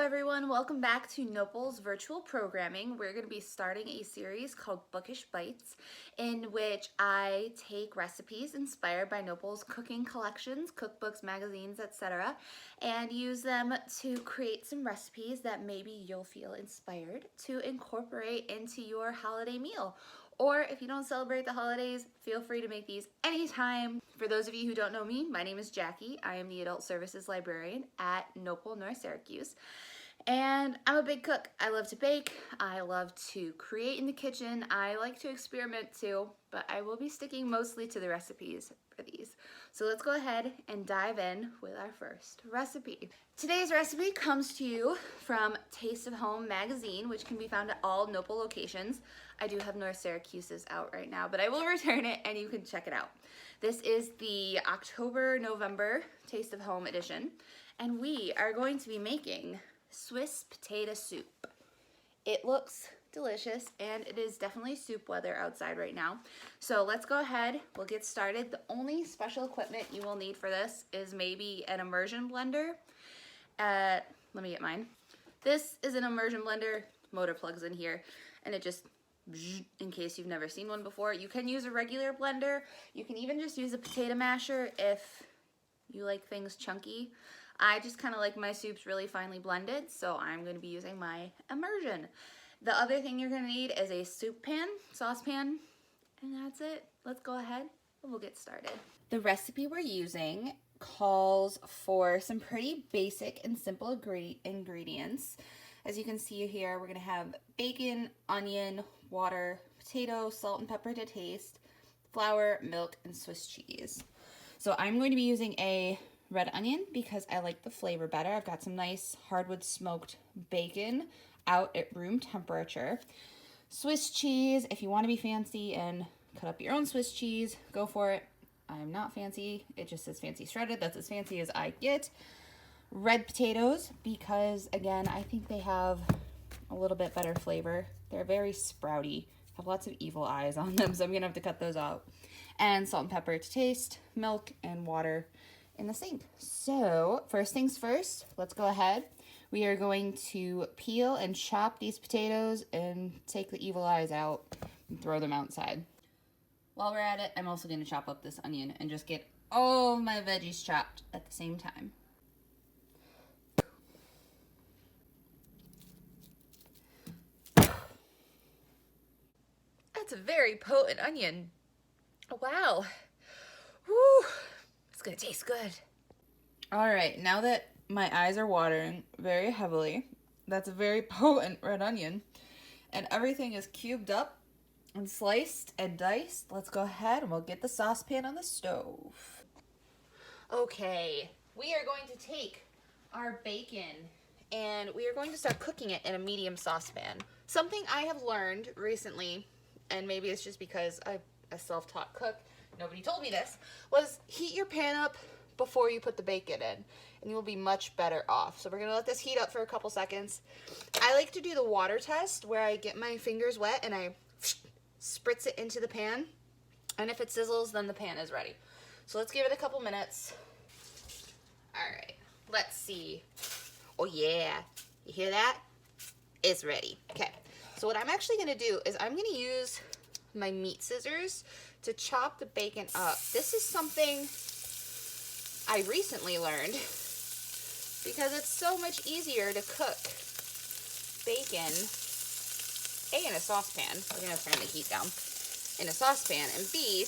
everyone, welcome back to NOPL's virtual programming. We're going to be starting a series called Bookish Bites, in which I take recipes inspired by NOPL's cooking collections, cookbooks, magazines, etc., and use them to create some recipes that maybe you'll feel inspired to incorporate into your holiday meal. Or if you don't celebrate the holidays, feel free to make these anytime. For those of you who don't know me, my name is Jackie. I am the Adult Services Librarian at NOPL, North Syracuse. And I'm a big cook. I love to bake. I love to create in the kitchen. I like to experiment too, but I will be sticking mostly to the recipes for these. So let's go ahead and dive in with our first recipe. Today's recipe comes to you from Taste of Home magazine, which can be found at all NOPL locations. I do have North Syracuse's out right now, but I will return it and you can check it out. This is the October-November Taste of Home edition, and we are going to be making Swiss potato soup. It looks delicious, and it is definitely soup weather outside right now. So let's go ahead, we'll get started. The only special equipment you will need for this is maybe an immersion blender. Let me get mine. This is an immersion blender, motor plugs in here, and it just, in case you've never seen one before, you can use a regular blender. You can even just use a potato masher if you like things chunky. I just kind of like my soups really finely blended, so I'm going to be using my immersion. The other thing you're going to need is a soup pan, saucepan, and that's it. Let's go ahead and we'll get started. The recipe we're using calls for some pretty basic and simple ingredients. As you can see here, we're going to have bacon, onion, water, potato, salt and pepper to taste, flour, milk, and Swiss cheese. So I'm going to be using a red onion because I like the flavor better. I've got some nice hardwood smoked bacon out at room temperature. Swiss cheese, if you want to be fancy and cut up your own Swiss cheese, go for it. I'm not fancy. It just says fancy shredded. That's as fancy as I get. Red potatoes, because again, I think they have a little bit better flavor. They're very sprouty, have lots of evil eyes on them, so I'm gonna have to cut those out. And salt and pepper to taste, milk and water in the sink. So first things first, let's go ahead. We are going to peel and chop these potatoes and take the evil eyes out and throw them outside. While we're at it, I'm also going to chop up this onion and just get all my veggies chopped at the same time. That's a very potent onion. Wow. Woo. It's gonna taste good. All right, now that my eyes are watering very heavily, that's a very potent red onion, and everything is cubed up and sliced and diced. Let's go ahead and we'll get the saucepan on the stove. Okay, we are going to take our bacon and we are going to start cooking it in a medium saucepan. Something I have learned recently, and maybe it's just because I'm a self-taught cook, nobody told me this, was heat your pan up before you put the bacon in, and you'll be much better off. So we're gonna let this heat up for a couple seconds. I like to do the water test where I get my fingers wet and I spritz it into the pan, and if it sizzles, then the pan is ready. So let's give it a couple minutes. All right, let's see. Oh yeah, you hear that? It's ready. Okay, so what I'm actually gonna do is I'm gonna use my meat scissors to chop the bacon up. This is something I recently learned because it's so much easier to cook bacon, A, in a saucepan, we're gonna turn the heat down, in a saucepan, and B,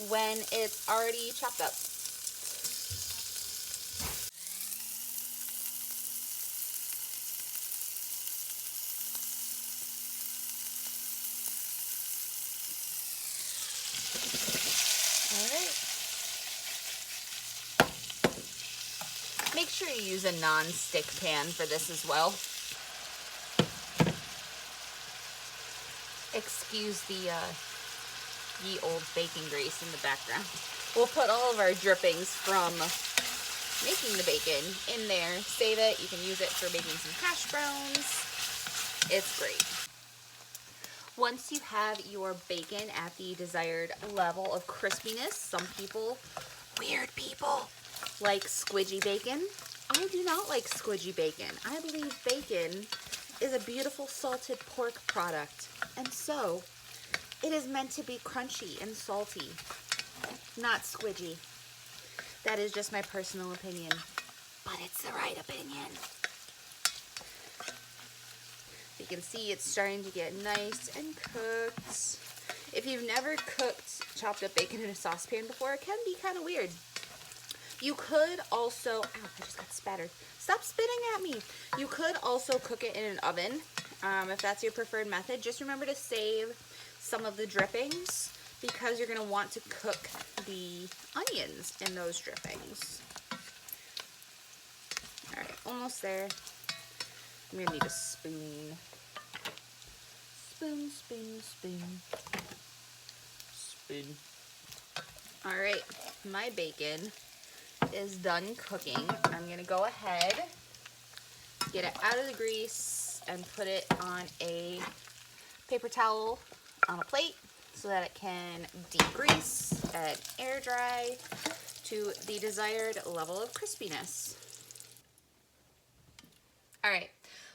when it's already chopped up. Make sure you use a non-stick pan for this as well. Excuse the ye old bacon grease in the background. We'll put all of our drippings from making the bacon in there. Save it. You can use it for making some hash browns. It's great. Once you have your bacon at the desired level of crispiness, some people, weird people, like squidgy bacon. I do not like squidgy bacon. I believe bacon is a beautiful salted pork product, and so it is meant to be crunchy and salty, not squidgy. That is just my personal opinion, but it's the right opinion. You can see it's starting to get nice and cooked. If you've never cooked chopped up bacon in a saucepan before, it can be kind of weird. You could also, ow, I just got spattered. Stop spitting at me. You could also cook it in an oven, if that's your preferred method. Just remember to save some of the drippings because you're gonna want to cook the onions in those drippings. All right, almost there. I'm gonna need a spoon. Spoon, spoon, spoon. Spoon. All right, my bacon is done cooking. I'm gonna go ahead, get it out of the grease, and put it on a paper towel on a plate so that it can degrease and air dry to the desired level of crispiness. All right,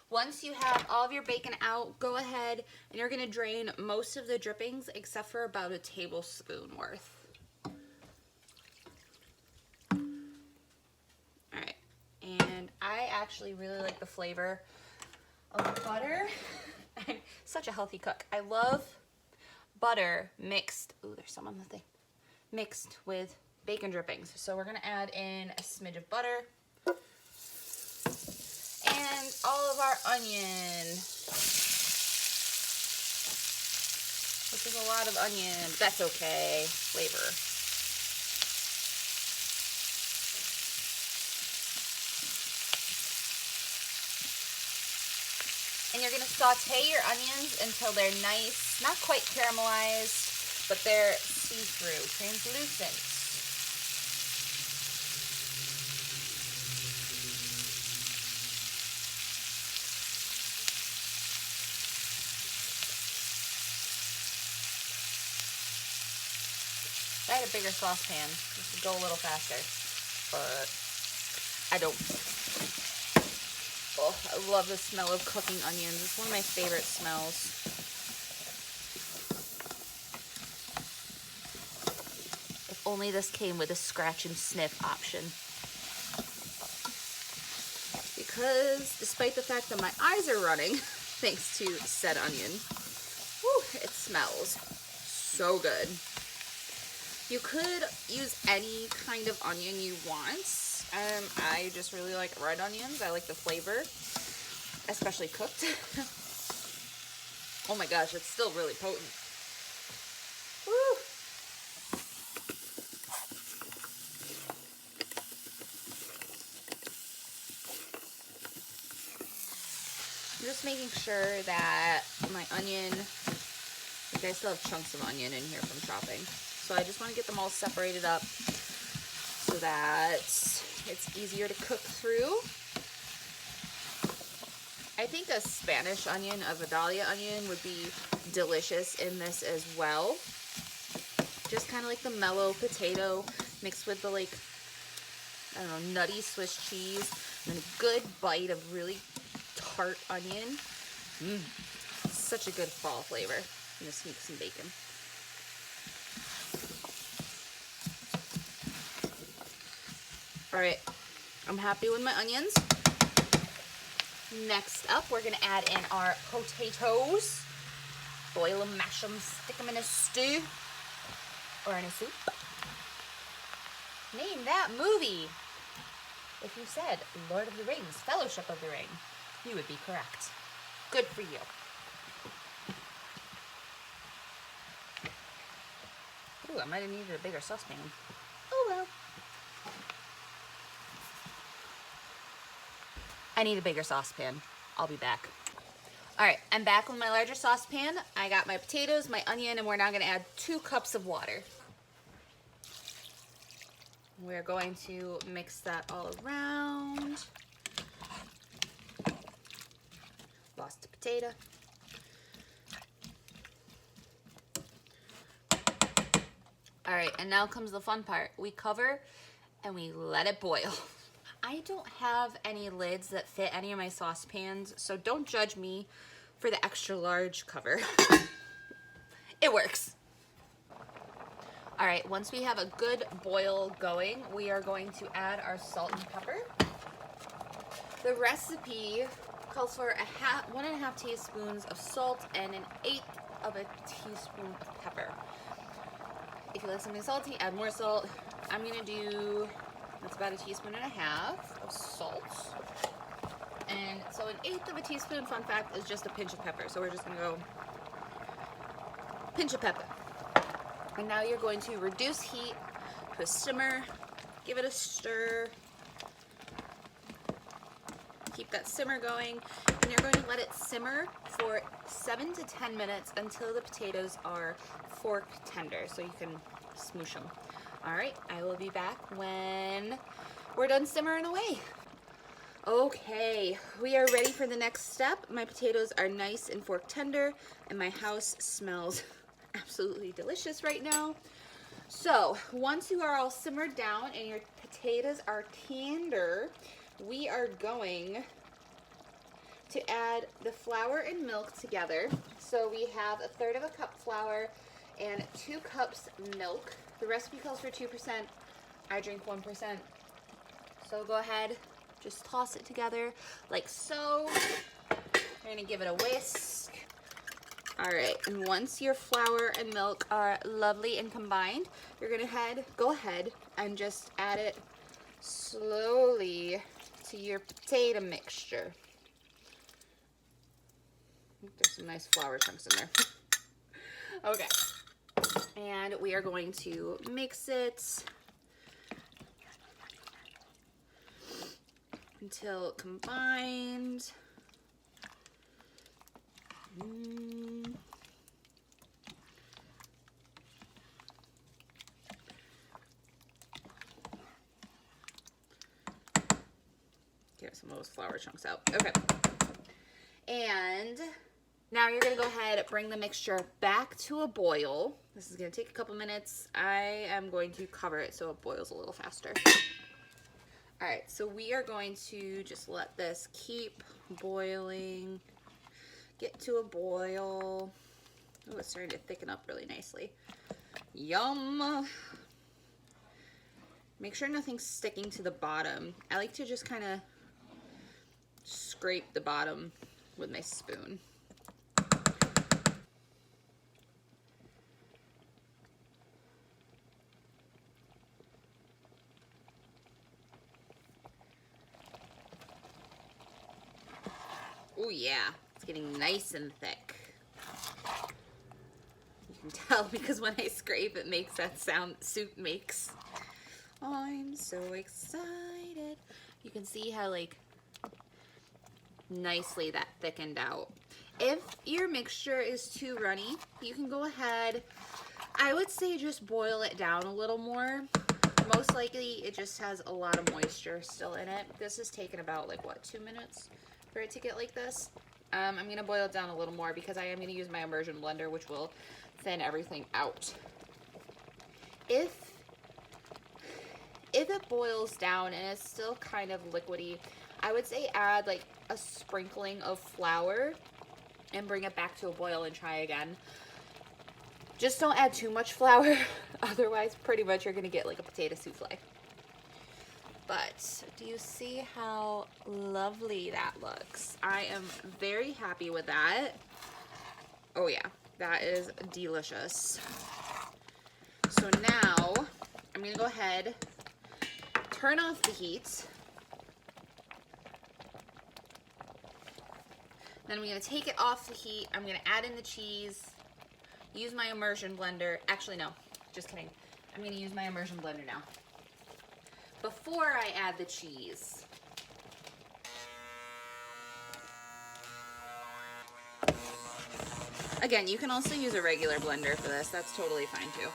once you have all of your bacon out, go ahead and you're gonna drain most of the drippings except for about a tablespoon worth. All right, and I actually really like the flavor of butter. I'm such a healthy cook. I love butter mixed, ooh, there's some on the thing, mixed with bacon drippings. So we're gonna add in a smidge of butter and all of our onion, which is a lot of onion, but that's okay, flavor. And you're gonna saute your onions until they're nice, not quite caramelized, but they're see-through, translucent. I had a bigger saucepan, this would go a little faster, but I don't. Oh, I love the smell of cooking onions. It's one of my favorite smells. If only this came with a scratch and sniff option. Because despite the fact that my eyes are running, thanks to said onion, whew, it smells so good. You could use any kind of onion you want. I just really like red onions. I like the flavor, especially cooked. Oh my gosh, it's still really potent. Woo! I'm just making sure that my onion, like I still have chunks of onion in here from chopping. So I just want to get them all separated up so that it's easier to cook through. I think a Spanish onion, a Vidalia onion, would be delicious in this as well. Just kind of like the mellow potato mixed with the, like, I don't know, nutty Swiss cheese and a good bite of really tart onion. Such a good fall flavor. I'm gonna sneak some bacon. All right, I'm happy with my onions. Next up, we're gonna add in our potatoes. Boil them, mash them, stick them in a stew or in a soup. Name that movie. If you said Lord of the Rings, Fellowship of the Ring, you would be correct. Good for you. Ooh, I might have needed a bigger saucepan. Oh well. I need a bigger saucepan. I'll be back. All right, I'm back with my larger saucepan. I got my potatoes, my onion, and we're now gonna add 2 cups of water. We're going to mix that all around. Lost a potato. All right, and now comes the fun part. We cover and we let it boil. I I don't have any lids that fit any of my saucepans, so don't judge me for the extra large cover. It works. All right, once we have a good boil going, we are going to add our salt and pepper. The recipe calls for 1.5 teaspoons of salt and 1/8 of a teaspoon of pepper. If you like something salty, add more salt. I'm gonna do, that's about 1.5 teaspoons of salt. And so 1/8 of a teaspoon, fun fact, is just a pinch of pepper. So we're just gonna go pinch of pepper. And now you're going to reduce heat to a simmer, give it a stir, keep that simmer going, and you're going to let it simmer for 7 to 10 minutes until the potatoes are fork tender, so you can smoosh them. All right, I will be back when we're done simmering away. Okay, we are ready for the next step. My potatoes are nice and fork tender, and my house smells absolutely delicious right now. So once you are all simmered down and your potatoes are tender, we are going to add the flour and milk together. So we have 1/3 cup flour and 2 cups milk. The recipe calls for 2%. I drink 1%. So go ahead, just toss it together like so. We're gonna give it a whisk. All right, and once your flour and milk are lovely and combined, you're gonna go ahead and just add it slowly to your potato mixture. I think there's some nice flour chunks in there. Okay, and we are going to mix it until combined. Get some of those flour chunks out. Okay. And now you're going to go ahead and bring the mixture back to a boil. This is going to take a couple minutes. I am going to cover it so it boils a little faster. All right, so we are going to just let this keep boiling. Get to a boil. Oh, it's starting to thicken up really nicely. Yum! Make sure nothing's sticking to the bottom. I like to just kind of scrape the bottom with my spoon. Oh yeah, it's getting nice and thick. You can tell because when I scrape, it makes that sound that soup makes. I'm so excited. You can see how like nicely that thickened out. If your mixture is too runny, you can go ahead, I would say just boil it down a little more. Most likely it just has a lot of moisture still in it. This has taken about like what, 2 minutes for it to get like this. I'm gonna boil it down a little more because I am gonna use my immersion blender, which will thin everything out. If it boils down and it's still kind of liquidy, I would say add like a sprinkling of flour and bring it back to a boil and try again. Just don't add too much flour, otherwise pretty much you're gonna get like a potato souffle. But do you see how lovely that looks? I am very happy with that. Oh yeah, that is delicious. So now I'm gonna go ahead, turn off the heat. Then I'm gonna take it off the heat. I'm gonna add in the cheese, use my immersion blender. Actually, no, just kidding. I'm gonna use my immersion blender now before I add the cheese. Again, you can also use a regular blender for this. That's totally fine too.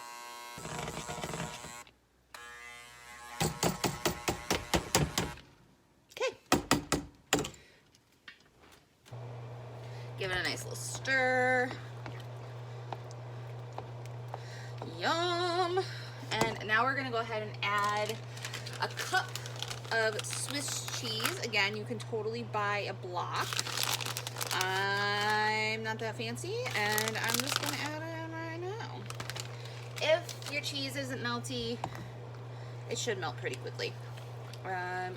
Okay. Give it a nice little stir. Yum. And now we're gonna go ahead and add a cup of Swiss cheese. Again, you can totally buy a block. I'm not that fancy, and I'm just gonna add it in right now. If your cheese isn't melty, it should melt pretty quickly.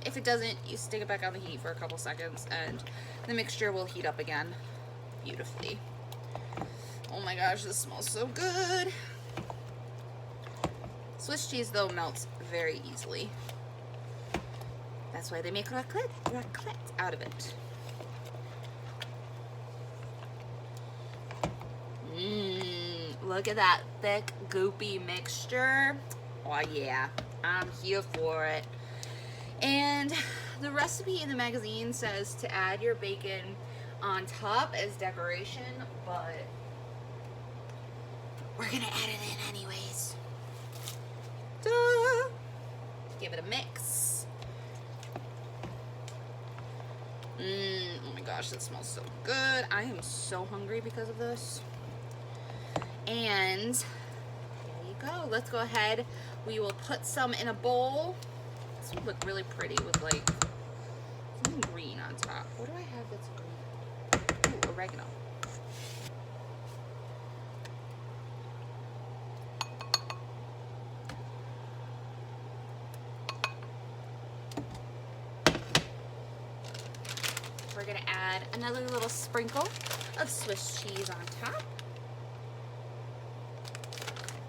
If it doesn't, you stick it back on the heat for a couple seconds, and the mixture will heat up again beautifully. Oh my gosh, this smells so good. Swiss cheese, though, melts very easily. That's why they make raclette out of it. Look at that thick, goopy mixture. Oh yeah, I'm here for it. And the recipe in the magazine says to add your bacon on top as decoration, but we're gonna add it in anyways. Duh. Give it a mix. Oh my gosh, that smells so good. I am so hungry because of this. And there you go. Let's go ahead. We will put some in a bowl. This would look really pretty with like something green on top. What do I have that's green? Ooh, oregano. We're gonna add another little sprinkle of Swiss cheese on top.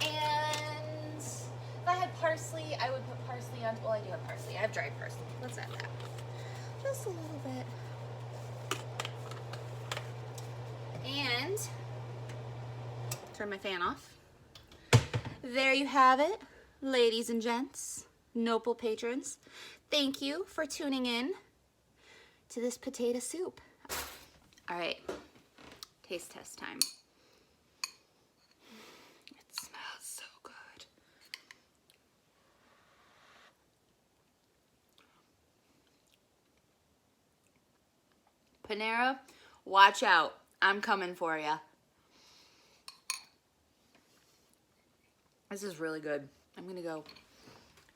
And if I had parsley, I would put parsley on. Well, I do have parsley. I have dried parsley. Let's add that. Just a little bit. And turn my fan off. There you have it, ladies and gents, NOPL patrons. Thank you for tuning in to this potato soup. All right, taste test time. It smells so good. Panera, watch out. I'm coming for ya. This is really good. I'm gonna go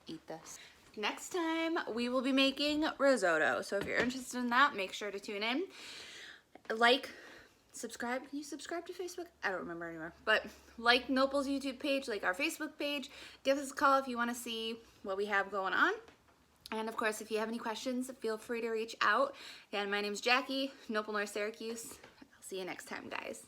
eat this. Next time, we will be making risotto. So if you're interested in that, make sure to tune in. Like, subscribe. Can you subscribe to Facebook? I don't remember anymore. But like NOPL's YouTube page, like our Facebook page. Give us a call if you want to see what we have going on. And of course, if you have any questions, feel free to reach out. And my name's Jackie, NOPL North Syracuse. I'll see you next time, guys.